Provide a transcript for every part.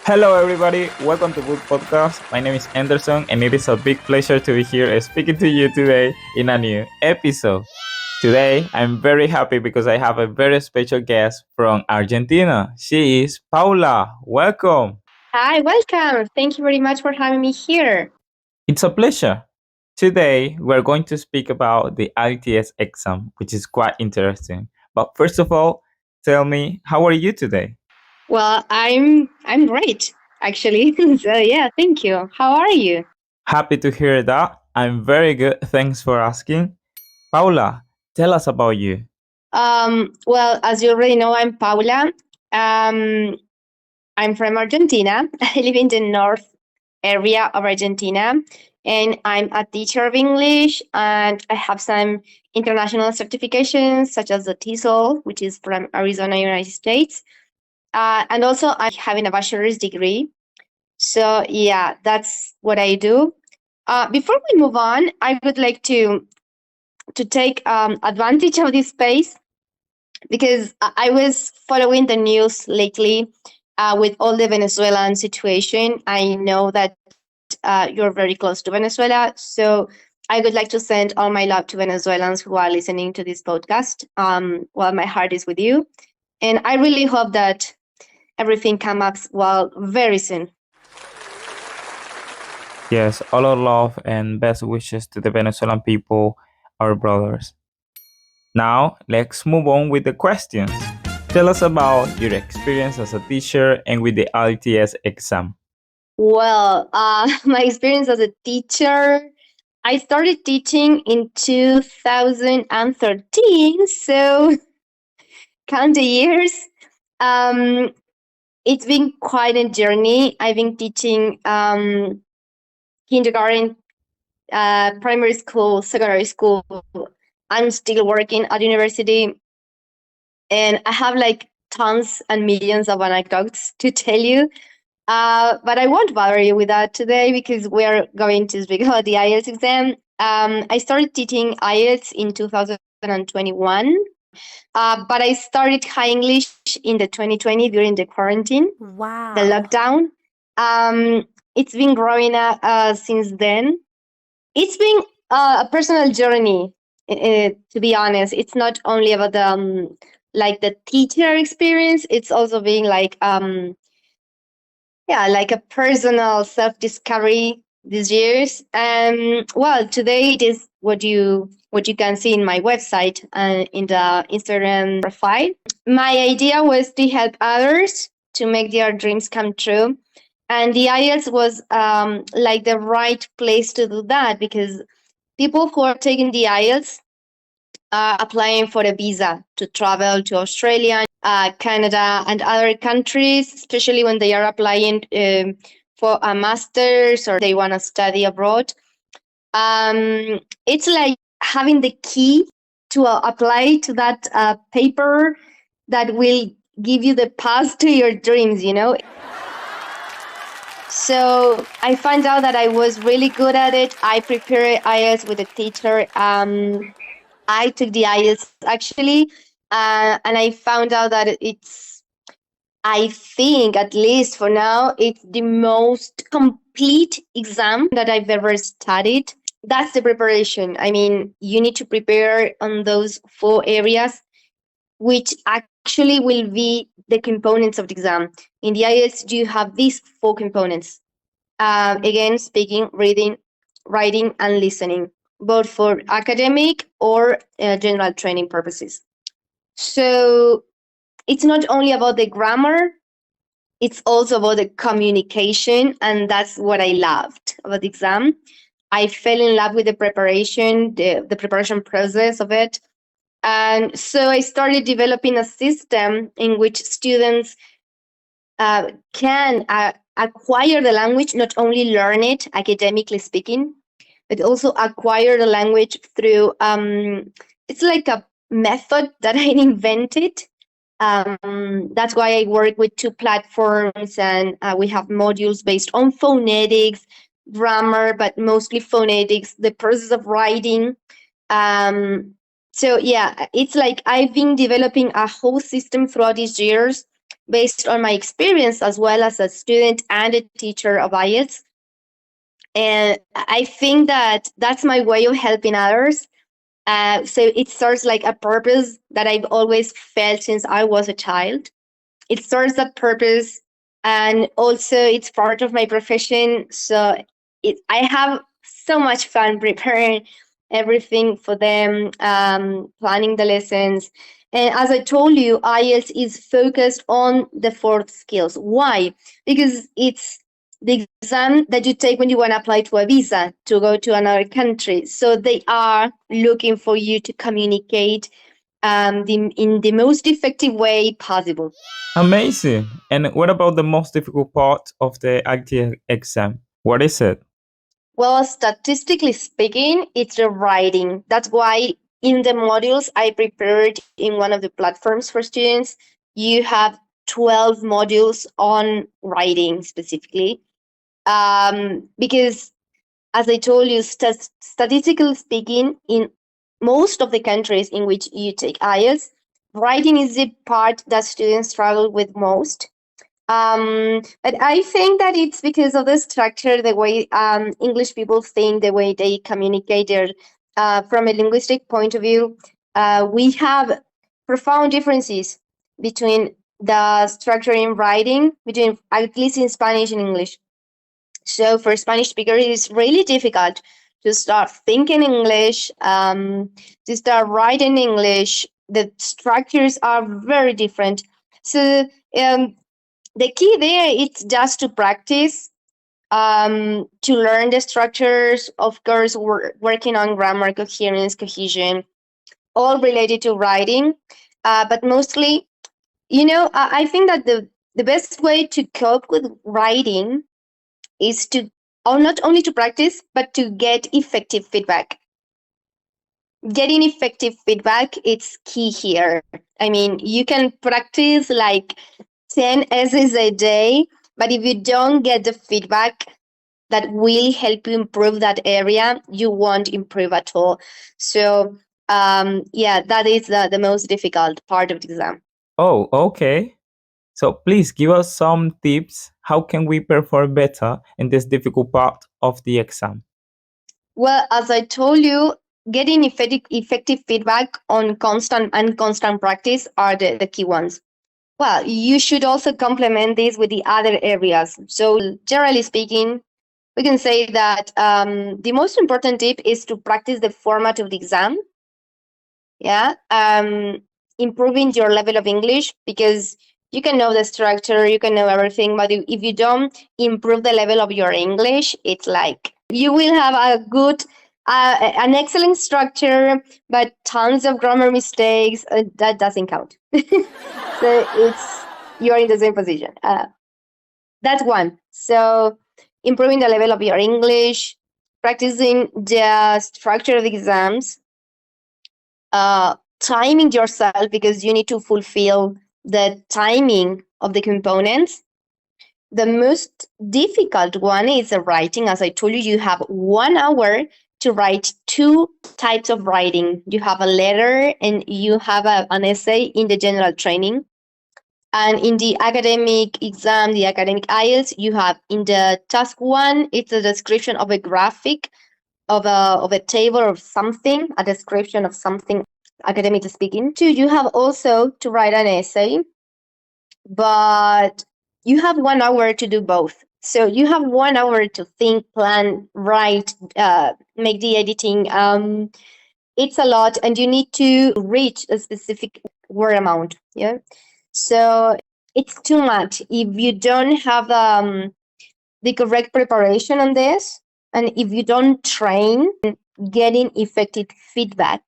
Hello, everybody. Welcome to Book Podcast. My name is Anderson, and it is a big pleasure to be here speaking to you today in a new episode. Today, I'm very happy because I have a very special guest from Argentina. She is Paula. Welcome. Hi, welcome. Thank you very much for having me here. It's a pleasure. Today, we're going to speak about the IELTS exam, which is quite interesting. But first of all, tell me, how are you today? Well, I'm great, actually. So yeah, thank you. How are you? Happy to hear that. I'm very good. Thanks for asking. Paula, tell us about you. Well, as you already know, I'm Paula. Um, I'm from Argentina. I live in the north area of Argentina, and I'm a teacher of English, and I have some international certifications, such as the TESOL, which is from Arizona, United States. And also, I'm having a bachelor's degree. So yeah, that's what I do. Before we move on, I would like to take advantage of this space because I was following the news lately with all the Venezuelan situation. I know that you're very close to Venezuela, so I would like to send all my love to Venezuelans who are listening to this podcast. Well, my heart is with you, and I really hope that everything comes up well very soon. Yes, all our love and best wishes to the Venezuelan people, our brothers. Now, let's move on with the questions. Tell us about your experience as a teacher and with the IELTS exam. Well, my experience as a teacher, I started teaching in 2013, so count the years. Um, it's been quite a journey. I've been teaching kindergarten, primary school, secondary school. I'm still working at university, and I have like tons and millions of anecdotes to tell you. But I won't bother you with that today because we're going to speak about the IELTS exam. I started teaching IELTS in 2021, but I started high English in the 2020 during the quarantine, the Wow. lockdown. It's been growing since then. It's been a personal journey, to be honest. It's not only about the like the teacher experience. It's also being like yeah, like a personal self discovery these years. Well, today it is what you can see in my website and in the Instagram profile. My idea was to help others to make their dreams come true, and the IELTS was like the right place to do that because people who are taking the IELTS are applying for a visa to travel to Australia, Canada, and other countries, especially when they are applying for a master's or they want to study abroad. It's like having the key to apply to that paper that will give you the path to your dreams. So I found out that I was really good at it. I prepared IELTS with a teacher. I took the IELTS actually, and I found out that I think, at least for now, it's the most complete exam that I've ever studied. That's the preparation. I mean, you need to prepare on those 4 areas, which actually will be the components of the exam. In the IELTS, you have these 4 components. Again, speaking, reading, writing, and listening, both for academic or general training purposes. So it's not only about the grammar, it's also about the communication, and that's what I loved about the exam. I fell in love with the preparation, the preparation process of it. And so I started developing a system in which students can acquire the language, not only learn it academically speaking, but also acquire the language through it's like a method that I invented. That's why I work with 2 platforms, and we have modules based on phonetics, grammar, but mostly phonetics, the process of writing. So yeah, it's like I've been developing a whole system throughout these years based on my experience as well as a student and a teacher of IELTS. And I think that that's my way of helping others. So it serves like a purpose that I've always felt since I was a child. It serves that purpose, and also it's part of my profession. So I have so much fun preparing everything for them, planning the lessons. And as I told you, IELTS is focused on the fourth skills. Why? Because it's the exam that you take when you want to apply to a visa to go to another country. So they are looking for you to communicate in the most effective way possible. Amazing. And what about the most difficult part of the IT exam? What is it? Well, statistically speaking, it's the writing. That's why in the modules I prepared in one of the platforms for students, you have 12 modules on writing specifically. Because, as I told you, statistically speaking, in most of the countries in which you take IELTS, writing is the part that students struggle with most. But I think that it's because of the structure, the way English people think, the way they communicate their, from a linguistic point of view. We have profound differences between the structure in writing, between at least in Spanish and English. So for Spanish speakers, it's really difficult to start thinking English, to start writing English. The structures are very different. So the key there is just to practice, to learn the structures. Of course, we're working on grammar, coherence, cohesion, all related to writing. But mostly, I think that the best way to cope with writing is to, or not only to practice, but to get effective feedback. Getting effective feedback, it's key here. I mean, you can practice like 10 essays a day, but if you don't get the feedback that will help you improve that area, you won't improve at all. So, yeah, that is the most difficult part of the exam. Oh, okay. So please give us some tips. How can we perform better in this difficult part of the exam? Well, as I told you, getting effective feedback on constant practice are the key ones. Well, you should also complement this with the other areas. So, generally speaking, we can say that the most important tip is to practice the format of the exam. Yeah. Improving your level of English, because you can know the structure, you can know everything, but if you don't improve the level of your English, it's like you will have an excellent structure, but tons of grammar mistakes. That doesn't count. So you're in the same position. That's one. So improving the level of your English, practicing the structure of the exams, timing yourself because you need to fulfill the timing of the components. The most difficult one is the writing. As I told you, you have 1 hour to write two types of writing. You have a letter and you have an essay in the general training. And in the academic exam, the academic IELTS, you have in the task one, it's a description of a graphic of a table or something, a description of something academically speaking. Two, you have also to write an essay, but you have 1 hour to do both. So you have 1 hour to think, plan, write, make the editing. It's a lot, and you need to reach a specific word amount. Yeah. So it's too much if you don't have the correct preparation on this, and if you don't train getting effective feedback,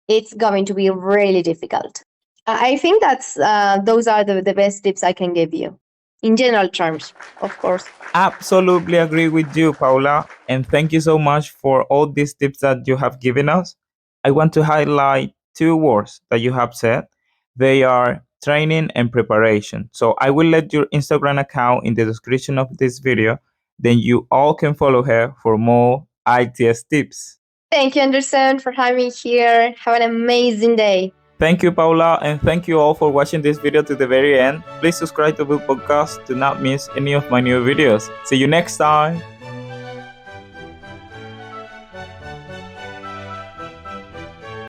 it's going to be really difficult. I think that's those are the best tips I can give you in general terms, of course. Absolutely agree with you, Paula. And thank you so much for all these tips that you have given us. I want to highlight two words that you have said. They are training and preparation. So I will let your Instagram account in the description of this video. Then you all can follow her for more ITS tips. Thank you, Anderson, for having me here. Have an amazing day. Thank you, Paula, and thank you all for watching this video to the very end. Please subscribe to Book Podcast to not miss any of my new videos. See you next time.